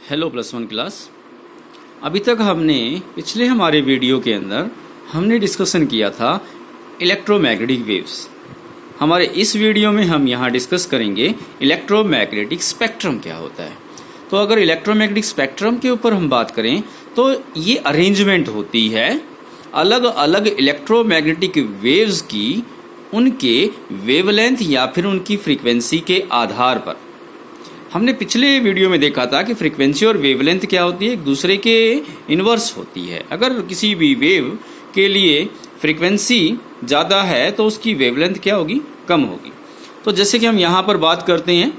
Hello +1 class. अभी तक हमने पिछले हमारे वीडियो के अंदर हमने डिस्कशन किया था इलेक्ट्रोमैग्नेटिक वेव्स। हमारे इस वीडियो में हम यहाँ डिस्कस करेंगे इलेक्ट्रोमैग्नेटिक स्पेक्ट्रम क्या होता है। तो अगर इलेक्ट्रोमैग्नेटिक स्पेक्ट्रम के ऊपर हम बात करें तो ये अरेंजमेंट होती है अलग अलग इलेक्ट्रोमैग्नेटिक वेव्स की, उनके वेवलेंथ या फिर उनकी फ्रीक्वेंसी के आधार पर। हमने पिछले वीडियो में देखा था कि फ्रीक्वेंसी और वेवलेंथ क्या होती है, एक दूसरे के इन्वर्स होती है। अगर किसी भी वेव के लिए फ्रीक्वेंसी ज़्यादा है तो उसकी वेवलेंथ क्या होगी, कम होगी। तो जैसे कि हम यहाँ पर बात करते हैं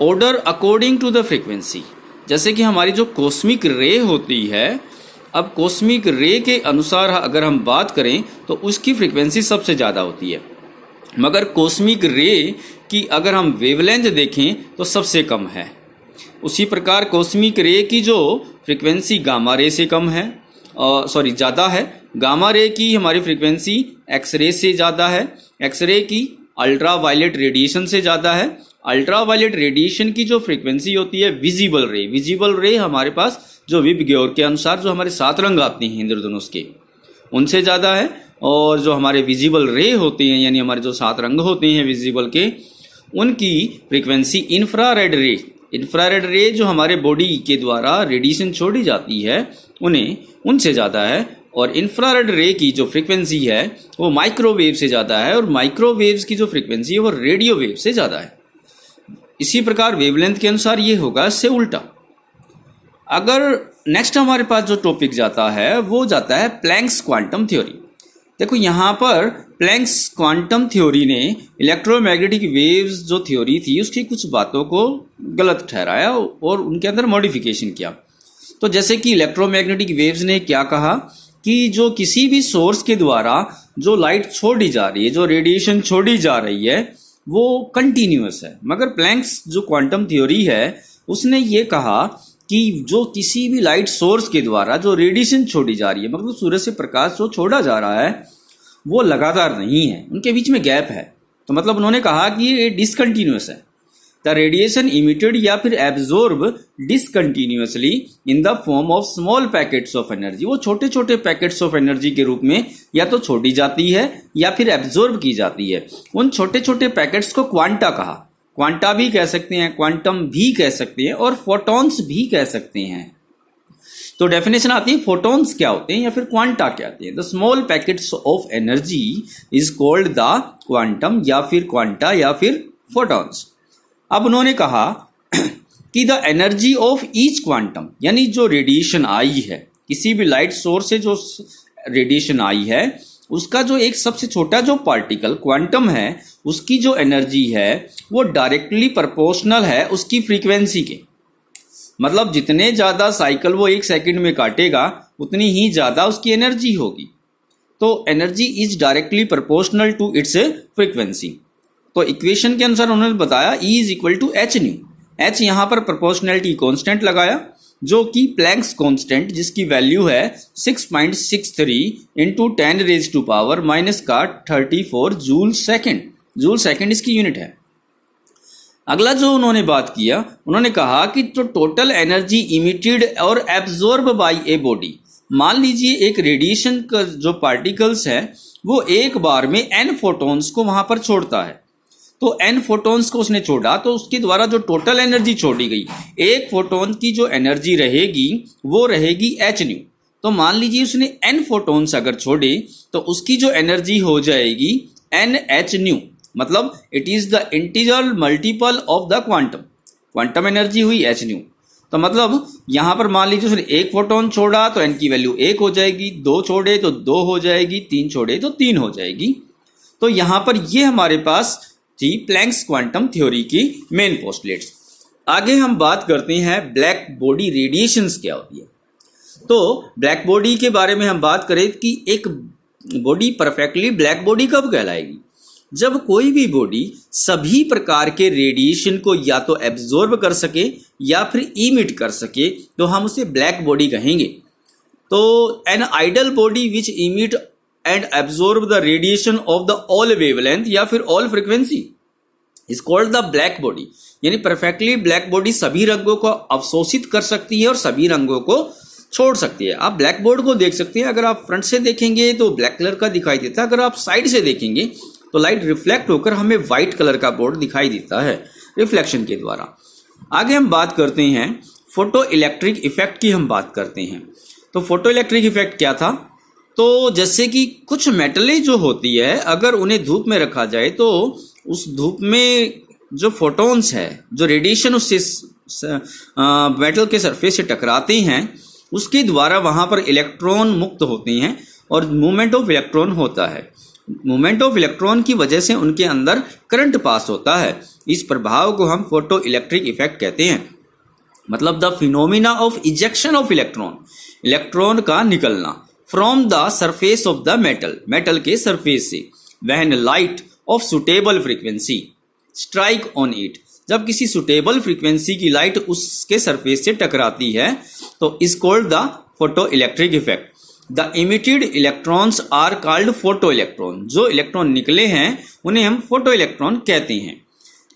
order according to the frequency, जैसे कि हमारी जो कॉस्मिक रे होती है, अब कॉस्मिक रे के अनुसार अगर हम बात करें तो उसकी फ्रीक्वेंसी सबसे ज़्यादा होती है, मगर कॉस्मिक रे की अगर हम वेवलेंथ देखें तो सबसे कम है। उसी प्रकार कॉस्मिक रे की जो फ्रीक्वेंसी गामा रे से कम है, ज़्यादा है। गामा रे की हमारी फ्रीक्वेंसी एक्स रे से ज़्यादा है, एक्स रे की अल्ट्रा वायलेट रेडिएशन से ज़्यादा है। अल्ट्रा वायलेट रेडिएशन की जो फ्रीक्वेंसी होती है विजिबल रे, विजिबल रे हमारे पास जो विबग्योर के अनुसार जो हमारे 7 रंग आते हैं इंद्रधनुष के, उनसे ज़्यादा है। और जो हमारे विजिबल रे होते हैं यानी हमारे जो 7 रंग होते हैं विजिबल के, उनकी फ्रीक्वेंसी इंफ्रारेड रे, इंफ्रारेड रे जो हमारे बॉडी के द्वारा रेडिएशन छोड़ी जाती है उनसे ज़्यादा है। और इंफ्रारेड रे की जो फ्रीक्वेंसी है वो माइक्रोवेव से ज़्यादा है, और माइक्रोवेव्स की जो फ्रीक्वेंसी है वो रेडियो वेव से ज़्यादा है। इसी प्रकार वेवलेंथ के अनुसार ये होगा इससे उल्टा। अगर नेक्स्ट हमारे पास जो टॉपिक जाता है वो जाता है प्लैंक्स क्वांटम थ्योरी। देखो यहाँ पर प्लैंक्स क्वांटम थ्योरी ने इलेक्ट्रोमैग्नेटिक वेव्स जो थ्योरी थी उसकी कुछ बातों को गलत ठहराया और उनके अंदर मॉडिफिकेशन किया। तो जैसे कि इलेक्ट्रोमैग्नेटिक वेव्स ने क्या कहा कि जो किसी भी सोर्स के द्वारा जो लाइट छोड़ी जा रही है, जो रेडिएशन छोड़ी जा रही है, वो कंटिन्यूअस है। मगर प्लैंक्स जो क्वांटम थ्योरी है उसने ये कहा कि जो किसी भी लाइट सोर्स के द्वारा जो रेडिएशन छोड़ी जा रही है, मतलब सूरज से प्रकाश जो छोड़ा जा रहा है वो लगातार नहीं है, उनके बीच में गैप है। तो मतलब उन्होंने कहा कि ये डिसकंटिन्यूअस है। द रेडिएशन इमिटेड या फिर absorb discontinuously in the form of small packets of energy, वो छोटे छोटे पैकेट्स ऑफ एनर्जी के रूप में या तो छोड़ी जाती है या फिर एब्जॉर्ब की जाती है। उन छोटे छोटे पैकेट्स को क्वांटा कहा, क्वांटा भी कह सकते हैं, क्वांटम भी कह सकते हैं, और फोटॉन्स भी कह सकते हैं। तो डेफिनेशन आती है फोटॉन्स क्या होते हैं या फिर क्वांटा क्या होते हैं। The small packets of energy is called the quantum या फिर क्वांटा या फिर फोटॉन्स। अब उन्होंने कहा कि the energy of each quantum, यानी जो रेडिएशन आई है, किसी भी लाइट सोर्स से जो रेडिएशन आई है उसका जो एक सबसे छोटा जो पार्टिकल क्वांटम है उसकी जो एनर्जी है वो डायरेक्टली प्रोपोर्शनल है उसकी फ्रीक्वेंसी के। मतलब जितने ज़्यादा साइकिल वो 1 सेकंड में काटेगा उतनी ही ज़्यादा उसकी एनर्जी होगी। तो energy is directly proportional to its frequency. तो इक्वेशन के अनुसार उन्होंने बताया E is equal to H nu. H यहाँ पर प्रोपोर्शनलिटी कॉन्स्टेंट लगाया जो कि प्लैंक्स कांस्टेंट जिसकी वैल्यू है 6.63 into 10⁻⁻34 joule second. Joule second इसकी यूनिट है। अगला जो उन्होंने बात किया, उन्होंने कहा कि जो टोटल एनर्जी इमिटेड और एब्जॉर्ब बाय ए बॉडी, मान लीजिए एक रेडिएशन का जो पार्टिकल्स है वो एक बार में n फोटॉन्स को वहां पर छोड़ता है। तो n फोटॉन्स को उसने छोड़ा तो उसके द्वारा जो टोटल एनर्जी छोड़ी गई, एक फोटॉन की जो एनर्जी रहेगी वो रहेगी h न्यू। तो मान लीजिए उसने n फोटॉन्स अगर छोड़े तो उसकी जो एनर्जी हो जाएगी NH न्यू, मतलब it is the integer multiple of the quantum. Quantum energy हुई h न्यू। तो मतलब यहां पर मान लीजिए उसने एक फोटॉन छोड़ा तो n की वैल्यू 1 हो जाएगी, 2 छोड़े तो 2 हो जाएगी, 3 छोड़े तो 3 हो जाएगी। तो यहां पर ये हमारे पास थी प्लैंक्स क्वांटम थ्योरी की मेन पोस्टुलेट्स। आगे हम बात करते हैं ब्लैक बॉडी रेडिएशंस क्या होती है। तो ब्लैक बॉडी के बारे में हम बात करें कि एक बॉडी परफेक्टली ब्लैक बॉडी कब कहलाएगी, जब कोई भी बॉडी सभी प्रकार के रेडिएशन को या तो एब्जॉर्ब कर सके या फिर इमिट कर सके तो हम उसे ब्लैक बॉडी कहेंगे। तो an ideal body which emit and absorb the radiation of the all wavelength या फिर all frequency. Is called the black body, यानी परफेक्टली ब्लैक बॉडी सभी रंगों को अवशोषित कर सकती है और सभी रंगों को छोड़ सकती है। आप ब्लैक बोर्ड को देख सकते हैं, अगर आप फ्रंट से देखेंगे तो ब्लैक कलर का दिखाई देता है, अगर आप साइड से देखेंगे तो लाइट रिफ्लेक्ट होकर हमें व्हाइट कलर का बोर्ड दिखाई देता है रिफ्लेक्शन के द्वारा। आगे हम बात करते हैं फोटो इलेक्ट्रिक इफेक्ट की, हम बात करते हैं। तो फोटो इलेक्ट्रिक इफेक्ट क्या था? तो जैसे कि कुछ मेटलें जो होती है, अगर उन्हें धूप में रखा जाए तो उस धूप में जो फोटॉन्स है, जो रेडिएशन उससे मेटल के सरफेस से टकराते हैं, उसके द्वारा वहां पर इलेक्ट्रॉन मुक्त होते हैं और मूवमेंट ऑफ इलेक्ट्रॉन होता है। मूवमेंट ऑफ इलेक्ट्रॉन की वजह से उनके अंदर करंट पास होता है। इस प्रभाव को हम फोटो इलेक्ट्रिक इफेक्ट कहते हैं। मतलब the phenomena of ejection of electron, electron का निकलना from the surface of the metal, metal के सरफेस से, when light of suitable frequency strike on it, जब किसी सुटेबल फ्रीक्वेंसी की लाइट उसके सरफेस से टकराती है तो is called the photo electric effect. The emitted electrons are called photo electron, जो इलेक्ट्रॉन निकले हैं उन्हें हम फोटो इलेक्ट्रॉन कहते हैं।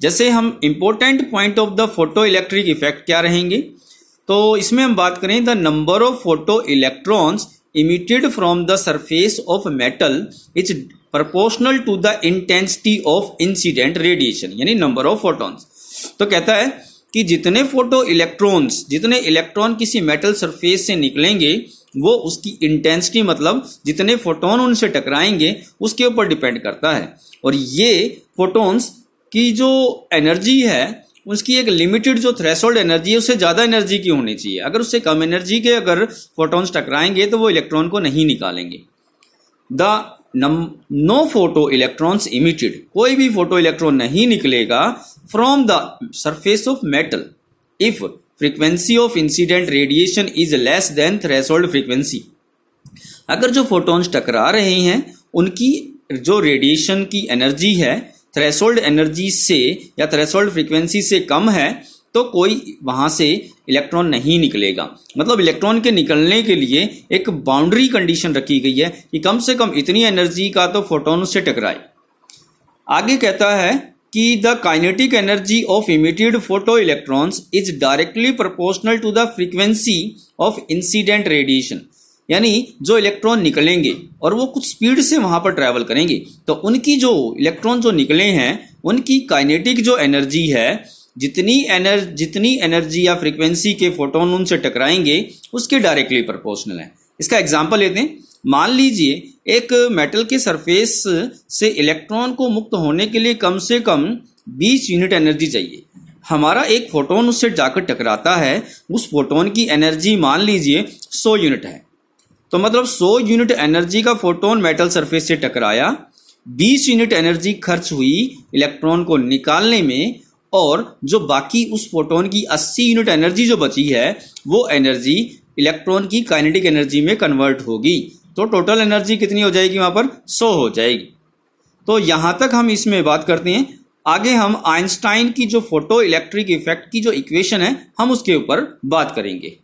जैसे हम important point of the photo electric effect क्या रहेंगे, तो इसमें हम बात करें the number of photo electrons emitted from the surface of metal is proportional to the intensity of incident radiation, यानी नंबर ऑफ फोटॉन्स। तो कहता है कि जितने फोटो इलेक्ट्रॉन्स, जितने इलेक्ट्रॉन किसी मेटल सरफेस से निकलेंगे वो उसकी इंटेंसिटी, मतलब जितने फोटोन उनसे टकराएंगे उसके ऊपर डिपेंड करता है। और ये फोटॉन्स की जो एनर्जी है उसकी एक लिमिटेड जो थ्रेशोल्ड एनर्जी है, उससे ज़्यादा एनर्जी की होनी चाहिए। अगर उससे कम एनर्जी के अगर फोटॉन्स टकराएंगे तो वो इलेक्ट्रॉन को नहीं निकालेंगे। The no photo electrons emitted, कोई भी फोटो इलेक्ट्रॉन नहीं निकलेगा from the surface of metal if frequency of incident radiation is less than threshold frequency. अगर जो फोटॉन्स टकरा रहे हैं उनकी जो रेडिएशन की एनर्जी है थ्रेशोल्ड एनर्जी से या थ्रेशोल्ड फ्रीक्वेंसी से कम है तो कोई वहां से इलेक्ट्रॉन नहीं निकलेगा। मतलब इलेक्ट्रॉन के निकलने के लिए एक बाउंड्री कंडीशन रखी गई है कि कम से कम इतनी एनर्जी का तो फोटॉन से टकराए। आगे कहता है कि the kinetic energy of emitted photo electrons is directly proportional to the frequency of incident radiation, यानी जो इलेक्ट्रॉन निकलेंगे और वो कुछ स्पीड से वहां पर ट्रैवल करेंगे तो उनकी जो इलेक्ट्रॉन जो निकले हैं उनकी काइनेटिक जो एनर्जी है, जितनी एनर्जी या फ्रीक्वेंसी के फोटोन उनसे टकराएंगे उसके डायरेक्टली प्रोपोर्शनल है। इसका एग्जांपल लेते हैं। मान लीजिए एक मेटल के सरफेस से इलेक्ट्रॉन को मुक्त होने के लिए कम से कम 20 यूनिट एनर्जी चाहिए। हमारा एक फोटोन उससे जाकर टकराता है, उस फोटोन की एनर्जी मान लीजिए 100 यूनिट है। तो मतलब 100 यूनिट एनर्जी का फोटोन मेटल सरफेस से टकराया, 20 यूनिट एनर्जी खर्च हुई इलेक्ट्रॉन को निकालने में, और जो बाकी उस फोटोन की 80 यूनिट एनर्जी जो बची है वो एनर्जी इलेक्ट्रॉन की काइनेटिक एनर्जी में कन्वर्ट होगी। तो टोटल एनर्जी कितनी हो जाएगी वहां पर? 100 हो जाएगी। तो यहां तक हम इसमें बात करते हैं। आगे हम आइंस्टाइन की जो फोटो इलेक्ट्रिक इफेक्ट की जो इक्वेशन है हम उसके ऊपर बात करेंगे।